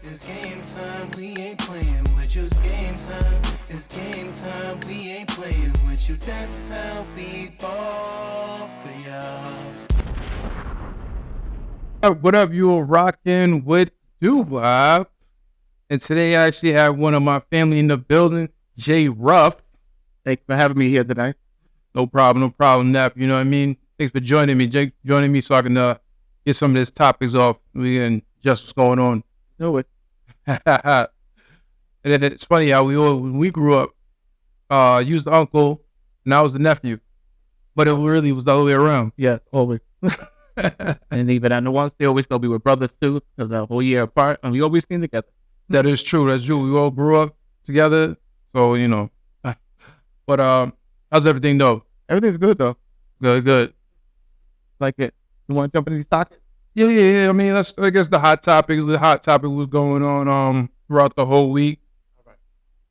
It's game time, we ain't playing with you. It's game time, it's game time, we ain't playing with you. That's how we ball for y'all. What up? You are rocking with Doo-Wop. And today I actually have one of my family in the building, Jay Ruff. Thanks for having me here tonight. No problem, Nap. You know what I mean? Thanks for joining me, Jake. Joining me so I can get some of these topics off and just what's going on. Do it. And then it's funny how when we grew up, you was the uncle and I was the nephew. But it really was the other way around. Yeah, always. And even I know once they always gonna be with brothers too, because the whole year apart, and we always came together. That is true. That's true. We all grew up together, so you know. But how's everything though? Everything's good though. Good. Like it. You want to jump into these topics? Yeah. I mean, I guess the hot topics. The hot topic was going on throughout the whole week.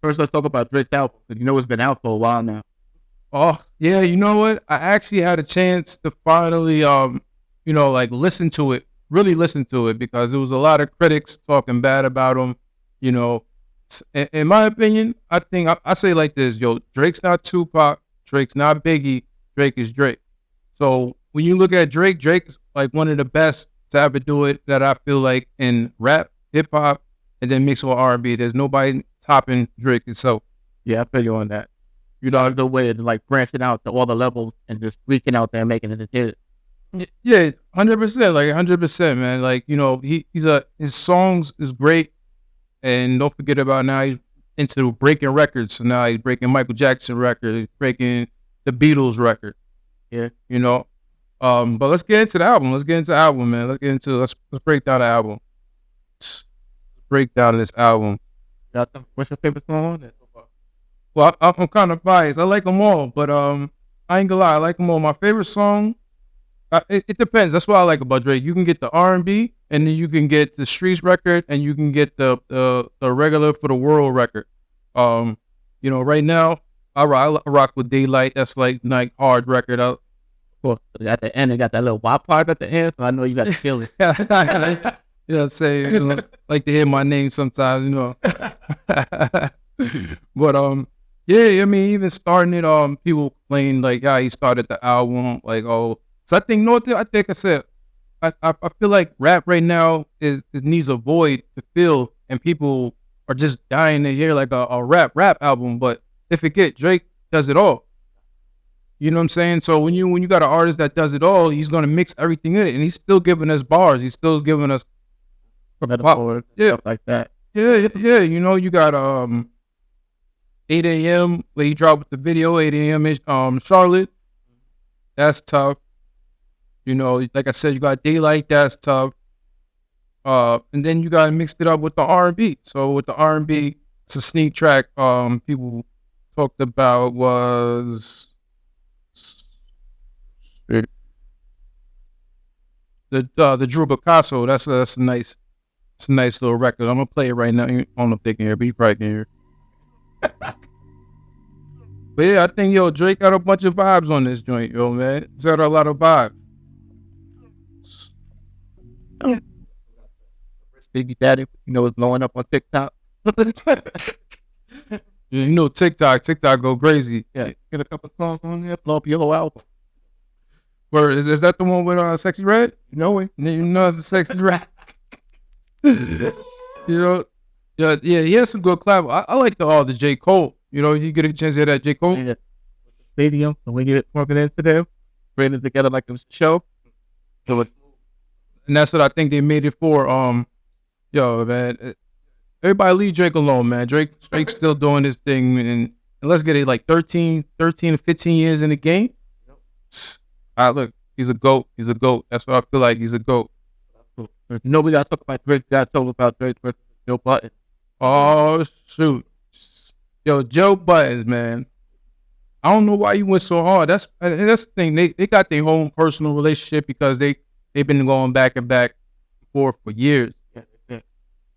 First, let's talk about Drake's album. You know it's been out for a while now. Oh yeah, you know what? I actually had a chance to finally listen to it, really listen to it, because there was a lot of critics talking bad about him. You know, in my opinion, I think I say like this, yo, Drake's not Tupac, Drake's not Biggie, Drake is Drake. So when you look at Drake is like one of the best to ever do it that I feel like in rap, hip hop, and then mix with R&B. There's nobody topping Drake itself. Yeah, I feel you on that. You know, the way of like branching out to all the levels and just reaching out there and making it a hit. Yeah, 100%, like 100%, man. Like, you know, his songs is great, and don't forget about now he's into breaking records. So now he's breaking Michael Jackson record, he's breaking the Beatles record. Yeah, you know. But let's get into the album. Man. Let's break down the album. Let's break down this album. What's your favorite song on it so far? Well, I'm kind of biased. I like them all, but I ain't gonna lie, I like them all. My favorite song. It depends. That's what I like about Drake. You can get the R&B, and then you can get the Streets record, and you can get the regular for the world record. You know, right now I rock with Daylight. That's like hard record. Cool. At the end, it got that little WAP part at the end, so I know you got to feel it. You know what I'm saying? You know, like to hear my name sometimes. You know. But yeah. I mean, even starting it, people complain like how he started the album, like So I think, I said, I feel like rap right now it needs a void to fill, and people are just dying to hear like a rap album. But they forget Drake does it all. You know what I'm saying? So when you got an artist that does it all, he's gonna mix everything in it, and he's still giving us bars. He's still giving us metaphors, stuff like that. Yeah. You know, you got 8 a.m. where he dropped with the video. 8 a.m. in Charlotte. That's tough. You know, like I said, you got Daylight, that's tough. And then you got to mix it up with the R&B. So with the R&B, it's a sneak track people talked about was the Drew Picasso. That's a nice little record. I'm gonna play it right now. I don't know if they can hear, but you probably can hear. But yeah, I think Drake got a bunch of vibes on this joint, man. He's got a lot of vibes. Baby Daddy, you know, is blowing up on TikTok. You know, TikTok go crazy. Yeah, get a couple songs on there, blow up your whole album. Where is that the one with Sexy Red? You know it. You know it's a Sexy Red. You know, yeah, he has some good collab. I like the J. Cole. You know, you get a chance to hear that J. Cole. Yeah. Stadium, and we get working into them, bringing it together like it was a show. So and that's what I think they made it for. Man, everybody leave Drake alone, man. Drake's still doing his thing, and let's get it like 13 to 15 years in the game. Look, he's a GOAT. That's what I feel like. He's a GOAT. You know, we got to talk about Drake. We got to talk about Drake versus Joe Budden. Oh, shoot. Yo, Joe Budden, man. I don't know why you went so hard. That's the thing. They got their own personal relationship because they've been going back and forth for years. Yeah.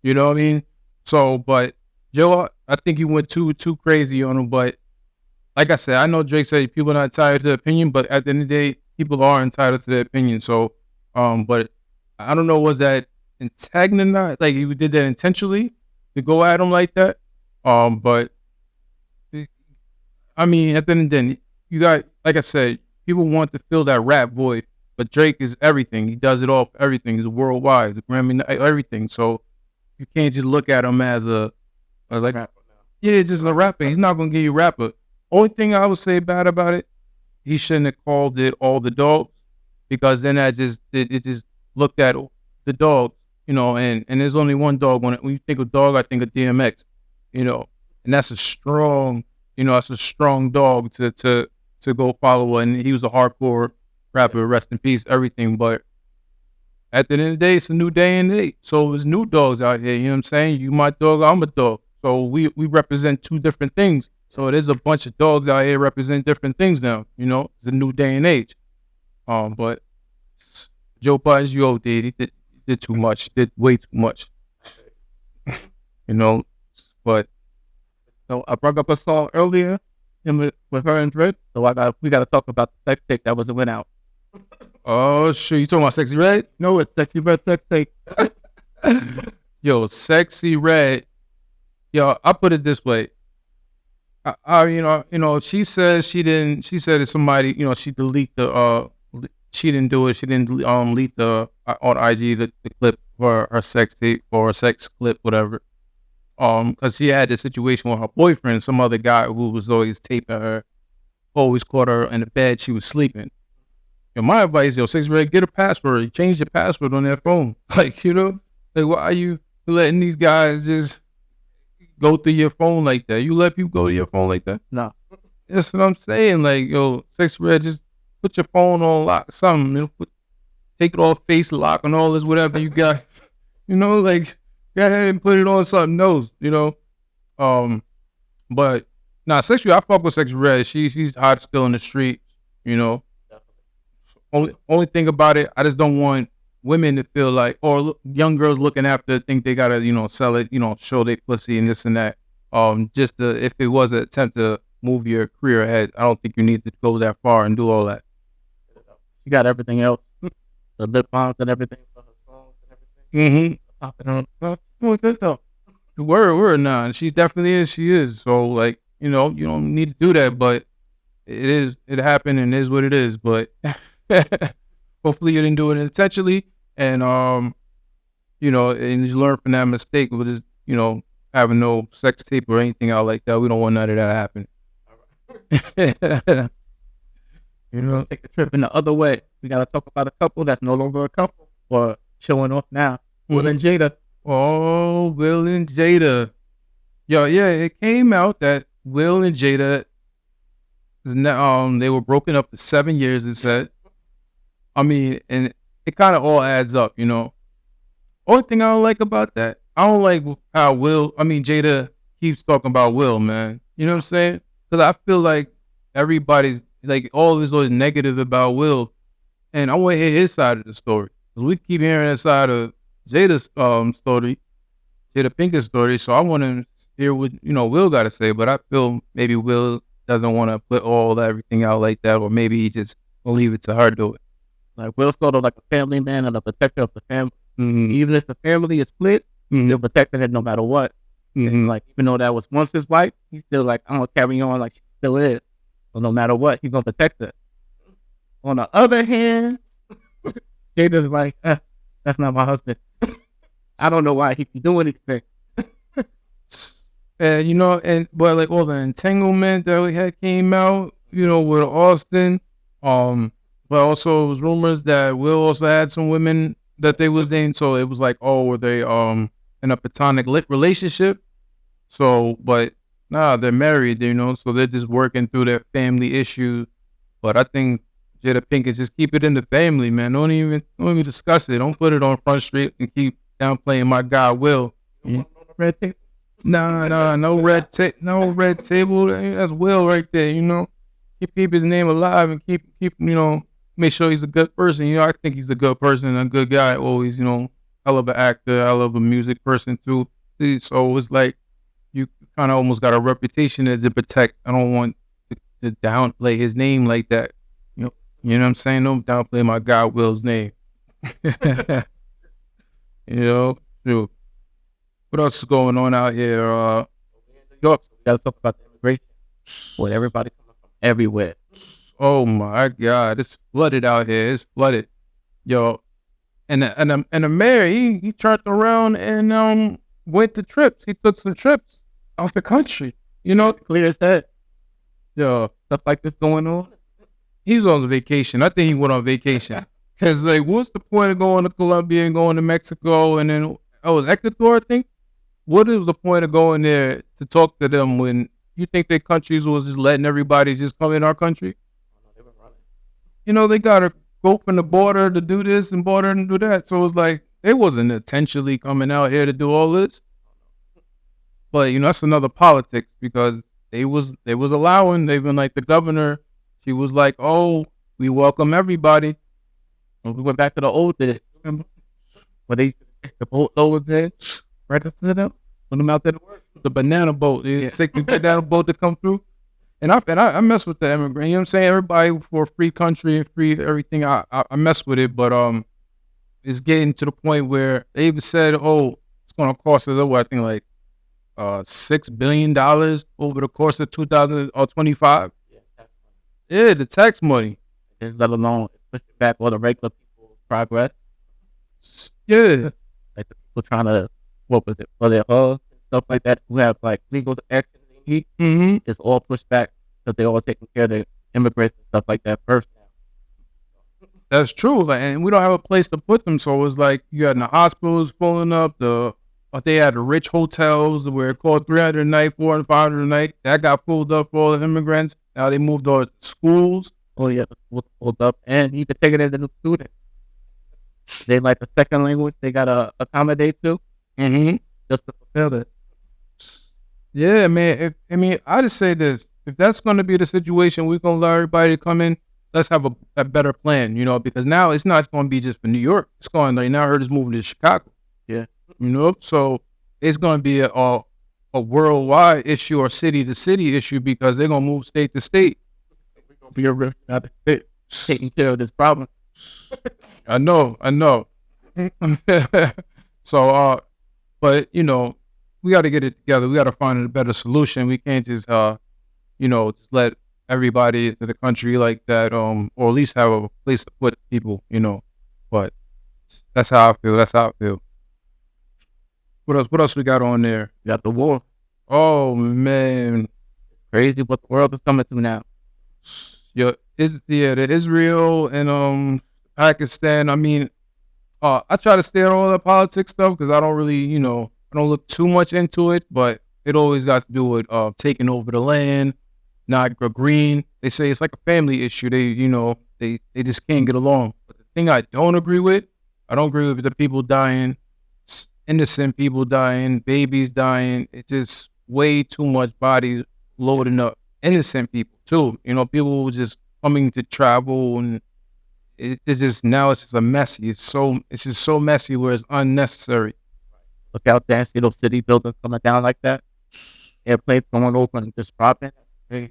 You know what I mean? So, but Joe, I think you went too crazy on him. But like I said, I know Drake said people are not entitled to their opinion, but at the end of the day, people are entitled to their opinion. So, but I don't know, was that antagonize, like he did that intentionally to go at him like that. But I mean, at the end of the day, you got, like I said, people want to fill that rap void, but Drake is everything. He does it all for everything. He's worldwide, the Grammy, everything. So you can't just look at him as like, yeah, just a rapper. He's not gonna give you rapper. Only thing I would say bad about it, he shouldn't have called it All the Dogs, because then it just looked at the dogs, and there's only one dog on it. When you think of dog, I think of DMX, and that's a strong, that's a strong dog to go follow. And he was a hardcore rapper, rest in peace, everything. But at the end of the day, it's a new day and age. So there's new dogs out here. You know what I'm saying? You my dog, I'm a dog. So we represent two different things. So there's a bunch of dogs out here represent different things now. It's a new day and age. But Joe Budden, he did too much. Did way too much. But So I brought up a song earlier with her and Drake. So we got to talk about the sex tape that went out. Oh shit, you talking about Sexy Red? No, it's Sexy Red sex tape. Yo, Sexy Red. Yo, I put it this way. She said she didn't. She said it's somebody. She delete the. She didn't do it. She didn't delete the on IG the clip for her sex tape or her sex clip, whatever. Because she had this situation with her boyfriend, some other guy who was always taping her, always caught her in the bed. She was sleeping. My advice, Sexy Red, get a password. Change your password on that phone. Like, why are you letting these guys just go through your phone like that? You let people go to your phone like that? No. That's what I'm saying. Like, Sexy Red, just put your phone on lock, something. Take it off face lock and all this, whatever you got. Like, go ahead and put it on something else. But Sexy, I fuck with Sexy Red. She's hot still in the street. Only thing about it, I just don't want women to feel like, or young girls looking after, think they gotta, sell it, show their pussy and this and that. If it was an attempt to move your career ahead, I don't think you need to go that far and do all that. You got everything else, the lip balms and everything for her songs and everything. Popping on. Word now, and she definitely is. She is. So like, you don't need to do that, but it happened and is what it is. But hopefully you didn't do it intentionally, and and you learn from that mistake with just having no sex tape or anything out like that. We don't want none of that happen. Let's take the trip in the other way. We gotta talk about a couple that's no longer a couple or showing off now. Will and Jada. Oh, Will and Jada. Yo, yeah, it came out that Will and Jada they were broken up for 7 years, it said. I mean, and it kind of all adds up, Only thing I don't like about that, I don't like how Jada keeps talking about Will, man. You know what I'm saying? Because I feel like everybody's, like, all this always negative about Will, and I want to hear his side of the story. Because we keep hearing that side of Jada's story, Jada Pinkett's story, so I want to hear what, Will got to say, but I feel maybe Will doesn't want to put everything out like that, or maybe he just will leave it to her to do it. Like, Will's sort of like a family man and a protector of the family. Mm-hmm. Even if the family is split, he's still protecting it no matter what. Mm-hmm. And like, even though that was once his wife, he's still like, I'm going to carry on like she still is. So no matter what, he's going to protect her. On the other hand, Jada's like, that's not my husband. I don't know why he be doing anything. But like all the entanglement that we had came out, with Austin, but also it was rumors that Will also had some women that they was dating, so it was like, were they in a platonic relationship? So, but they're married, so they're just working through their family issues. But I think Jada Pinkett, just keep it in the family, man. Don't even discuss it. Don't put it on Front Street and keep downplaying my guy Will. Red tape? No red tape. No red table. That's Will right there. Keep his name alive and keep make sure he's a good person. I think he's a good person and a good guy. Always, hell of an actor, hell of a music person too. So it's like you kind of almost got a reputation to protect. I don't want to downplay his name like that. You know what I'm saying? Don't downplay my guy Will's name. You know, shoot. What else is going on out here? New York, so we gotta talk about the immigration. With everybody coming from everywhere. Oh my God, it's flooded out here. It's flooded, yo. And the mayor, he turned around and went to trips. He took some trips out the country. You know, Clear as head. yo, Stuff like this going on. he was on vacation. I think he went on vacation. Cause like, what's the point of going to Colombia and going to Mexico and then Ecuador? I think. What is the point of going there to talk to them when you think their countries was just letting everybody just come in our country? You know, they gotta go from the border to do this and border and do that. So it's like they wasn't intentionally coming out here to do all this. But you know, that's another politics because they was allowing. They've been like the governor. She was like, "Oh, we welcome everybody." And we went back to the old days. Remember? Where they the boat loads in, register them, put them out there to work. The banana boat. They take the banana boat to come through. And I mess with the immigrant. You know what I'm saying? Everybody for a free country and free everything. I mess with it, but it's getting to the point where they even said, "Oh, it's gonna cost us I think like $6 billion over the course of 2025." Yeah, the tax money. And let alone push back all the regular people's progress. Yeah, Like the people trying to, what was it, for their hugs and stuff like that, who have like legal action they need, mm-hmm. it's all pushed back because they're all taking care of the immigrants and stuff like that first now. That's true. Like, and we don't have a place to put them, so it's like you had the hospitals pulling up. They had the rich hotels where it cost $300 a night, $400, $500 a night. That got pulled up for all the immigrants. Now they moved all to schools. Oh yeah, the schools pulled up, and you can take it as a new student. They like the second language they gotta accommodate to, Mm-hmm. just to fulfill this. Yeah, man. I just say this: if that's going to be the situation, we're going to allow everybody to come in. Let's have a better plan, you know, because now it's not going to be just for New York. It's going like now I heard it's moving to Chicago. Yeah, you know, so it's going to be a worldwide issue or city to city issue because they're going to move state to state. we're gonna be a real United States taking care of this problem. I know. So, but you know, we got to get it together. We got to find a better solution. We can't just, just let everybody into the country like that, or at least have a place to put people, you know. But that's how I feel. What else we got on there? We got the war. Oh man, Crazy what the world is coming to now. the Israel and Pakistan. I mean, I try to stay on all the politics stuff because I don't really, I don't look too much into it, but it always got to do with taking over the land, not agreeing. They say it's like a family issue. They just can't get along. But the thing I don't agree with the people dying, innocent people dying, babies dying. It's just way too much bodies loading up innocent people too. People just coming to travel and it's just a messy. It's just so messy where it's unnecessary. Look out there and see those city buildings coming down like that. Airplanes going over and just dropping. Hey.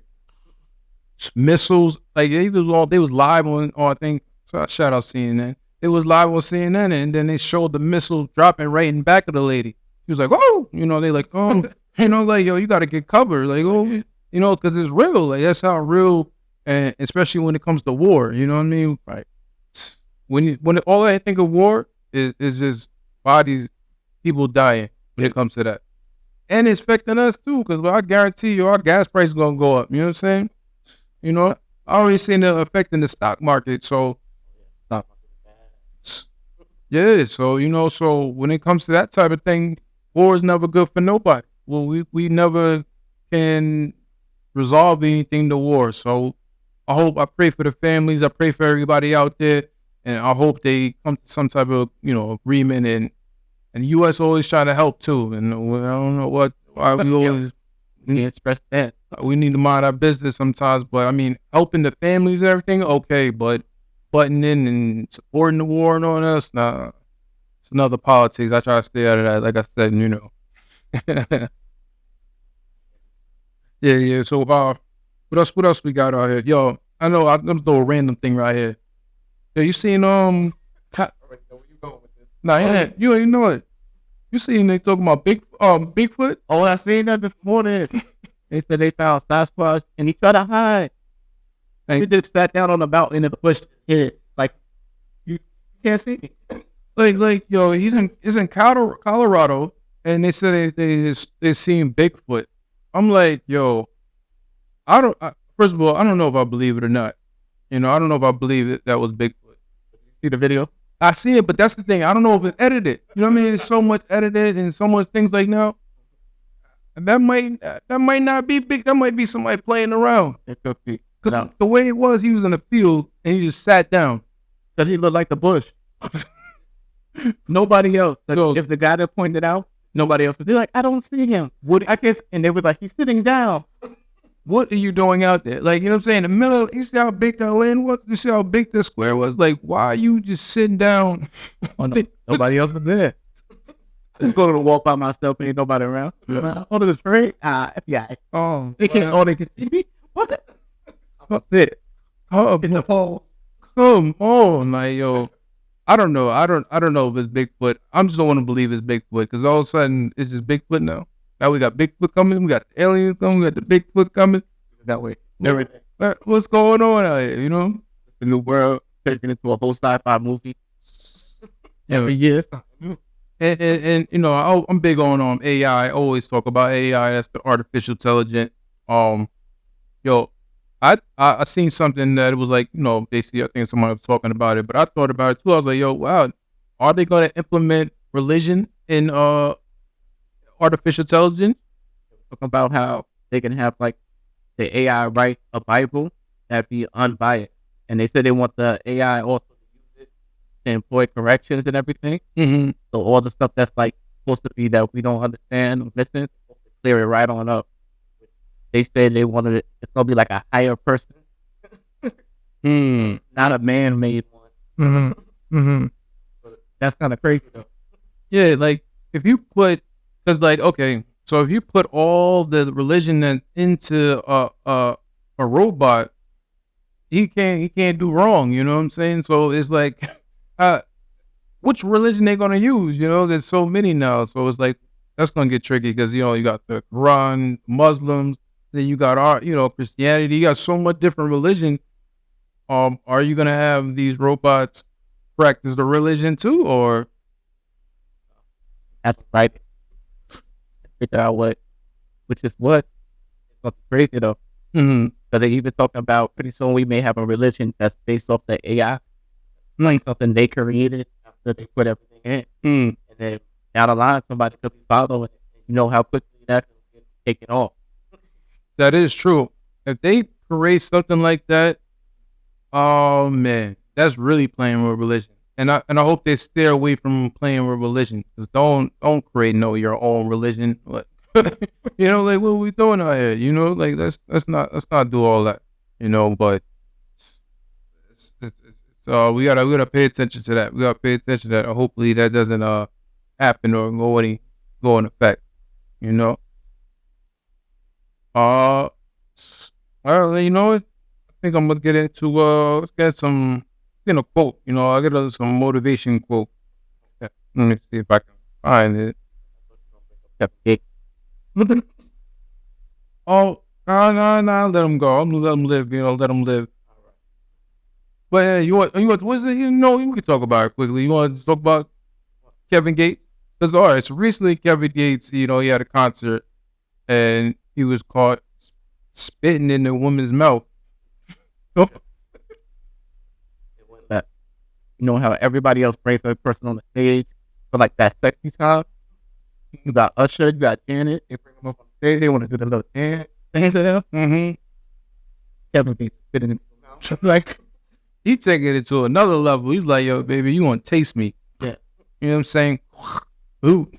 Missiles, like they was live on I think, shout out CNN. It was live on CNN and then they showed the missile dropping right in back of the lady. He was like, oh, they like, oh, like, yo, you got to get covered. Like, oh, because it's real. Like, that's how real, and especially when it comes to war, you know what I mean? Right. When all I think of war is just bodies, people dying when it comes to that. And it's affecting us too, because I guarantee you our gas price is going to go up. You know what I'm saying? I already seen it affecting the stock market. So, yeah, so, so when it comes to that type of thing, war is never good for nobody. Well, we never can resolve anything to war. So I pray for the families. I pray for everybody out there. And I hope they come to some type of, agreement. And the U.S. always trying to help too. And I don't know why we always express that. We need to mind our business sometimes. But I mean, helping the families and everything, okay. But butting in and supporting the war and all that, nah, it's another politics. I try to stay out of that. Like I said, yeah. So what else we got out here? Yo, I know I'm doing a random thing right here. Yo, you seen Nah, yeah, you ain't know it. You seen they talking about Bigfoot? Oh, I seen that this morning. They said they found Sasquatch and he tried to hide. And he just sat down on the mountain in the bush. Yeah, like you can't see me. Like yo, he's in Colorado, and they said they seen Bigfoot. I'm like, yo, first of all, I don't know if I believe it or not. I don't know if I believe that was Bigfoot. See the video? I see it, but that's the thing. I don't know if it's edited. You know what I mean? It's so much edited and so much things like now. That might not be big. That might be somebody playing around. It could be. Because the way it was, he was in the field and he just sat down. Because he looked like the bush. Nobody else. If the guy that pointed out, nobody else. They're like, I don't see him. I guess, and they were like, he's sitting down. What are you doing out there? Like, you know what I'm saying? In the middle, you see how big that land was? You see how big the square was? Like, why are you just sitting down? Oh, no. Nobody else was there. I'm going to walk by myself, ain't nobody around. Oh, to the train? FBI. Oh, they can't, they can see me? What? That's it. Oh, in the hole. Come on, like, yo. I don't know. I don't know if it's Bigfoot. I'm just don't want to believe it's Bigfoot because all of a sudden it's just Bigfoot now. Now we got Bigfoot coming. We got the aliens coming. We got the Bigfoot coming. That way. Everything. What's going on out here? The new world taking into a whole sci-fi movie. Every year. And I'm big on AI. I always talk about AI. That's the artificial intelligence. Yo, I seen something that it was like, basically I think someone was talking about it, but I thought about it too. I was like, yo, wow, are they going to implement religion in artificial intelligence? Talking about how they can have like the AI write a Bible that be unbiased, and they said they want the AI also to use it to employ corrections and everything. Mm-hmm. So all the stuff that's like supposed to be that we don't understand or missing, clear it right on up. They said they wanted it. It's gonna be like a higher person, not a man-made one. Mm-hmm. Mm-hmm. That's kind of crazy though. Yeah, like if you put, because like so if you put all the religion into a robot, he can't do wrong. You know what I'm saying? So it's like, which religion they gonna use? There's so many now. So it's like that's gonna get tricky because you got the Quran, Muslims. Then you got our, Christianity. You got so much different religion. Are you gonna have these robots practice the religion too, or? That's right. Figure out which is what. It's crazy though. Mm-hmm. Because they even talking about pretty soon we may have a religion that's based off the AI, like something they created after they put everything in, and then down the line somebody could be following it. You know how quickly that can get taken off. That is true. If they create something like that, oh man, that's really playing with religion. And I hope they steer away from playing with religion. Cause don't create your own religion. Like, like what are we doing out here? Like let's not do all that. But we gotta pay attention to that. We gotta pay attention to that. Hopefully that doesn't happen or go in effect. Well, you know what? I think I'm gonna get into let's get some quote. I get some motivation quote. Let me see if I can find it. Oh, no, let him go. I'm gonna let him live. Let him live. But you want? What's it? We can talk about it quickly. You want to talk about Kevin Gates? Because all right, so recently Kevin Gates, he had a concert and he was caught spitting in the woman's mouth. How everybody else brings a person on the stage for like that sexy time. You got Usher, you got Janet. They bring them up on stage. They want to do the little dance to them. Mm-hmm. Kevin Gates spitting in the mouth. Like he taking it to another level. He's like, yo, baby, you want to taste me? Yeah. You know what I'm saying? Ooh.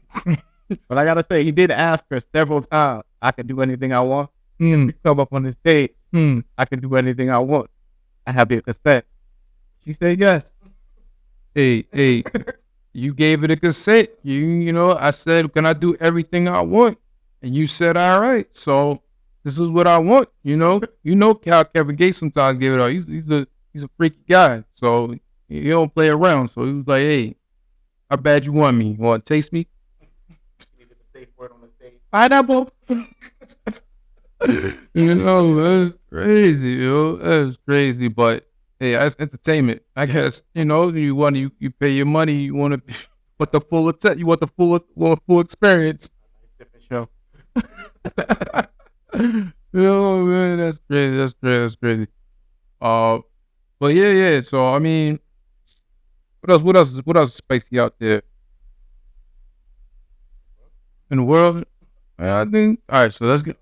But I gotta say, he did ask her several times. I can do anything I want. You come up on the stage. I can do anything I want. I have your consent. She said yes. Hey, you gave it a consent. I said, can I do everything I want? And you said, all right. So this is what I want. How Kevin Gates sometimes give it up. He's a freaky guy. So he don't play around. So he was like, hey, How bad you want me? You want to taste me? Pineapple. You know, that's crazy, yo. That's crazy. But hey, that's entertainment. I guess, you know, you pay your money, you want to want the full you want the full experience. Different show. Yo, man, that's crazy. That's crazy. But yeah. So I mean, what else is spicy out there in the world? I think. All right, so let's get.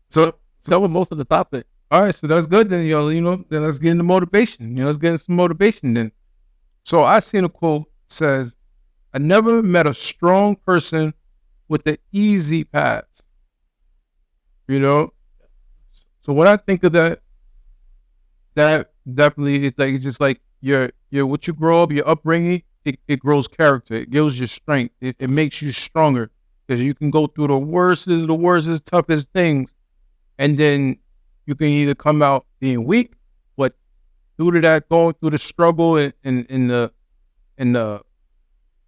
So That was most of the topic. all right, so that's good then, yo. You know, then let's get into motivation. You know, let's get into some motivation then. So I seen a quote says, "I never met a strong person with an easy path." You know, so when I think of that, that definitely it's just like your what you grow up, your upbringing, it grows character. It gives you strength. It makes you stronger because you can go through the worstest, toughest things, and then you can either come out being weak, but due to that, going through the struggle and the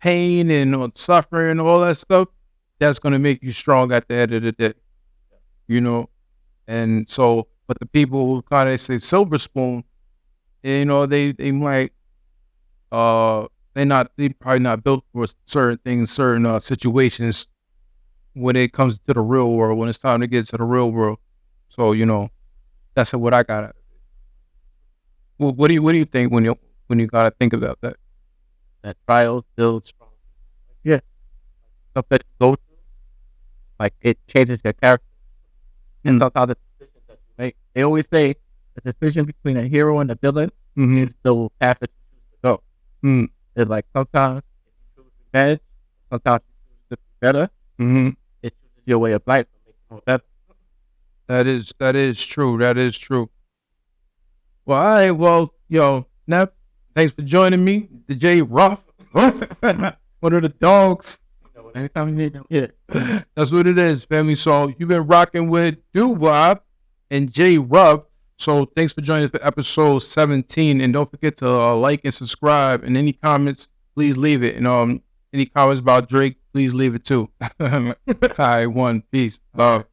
pain and suffering and all that stuff, that's gonna make you strong at the end of the day. You know, and so, but the people who kind of say silver spoon, you know, they might they probably not built for certain things, certain situations when it comes to the real world, when it's time to get to the real world. So, you know, that's what I got. Well, what do you think when you gotta think about that? That trials build strong. Yeah. Stuff that you go through, like it changes your character. And sometimes the decisions that you make, they always say the decision between a hero and a villain is the path that you choose to go. It's like sometimes if you choose revenge, sometimes you choose to be better. It chooses your way of life to make you more better. That is true. That is true. Well, all right. Well, yo, Nep, thanks for joining me. The J Ruff, one of the dogs. Anytime you need them, yeah. That's what it is, family. So you've been rocking with Bob and J Ruff. So thanks for joining us for episode 17. And don't forget to like and subscribe. And any comments, please leave it. And any comments about Drake, please leave it too. All right, one. Peace. Love.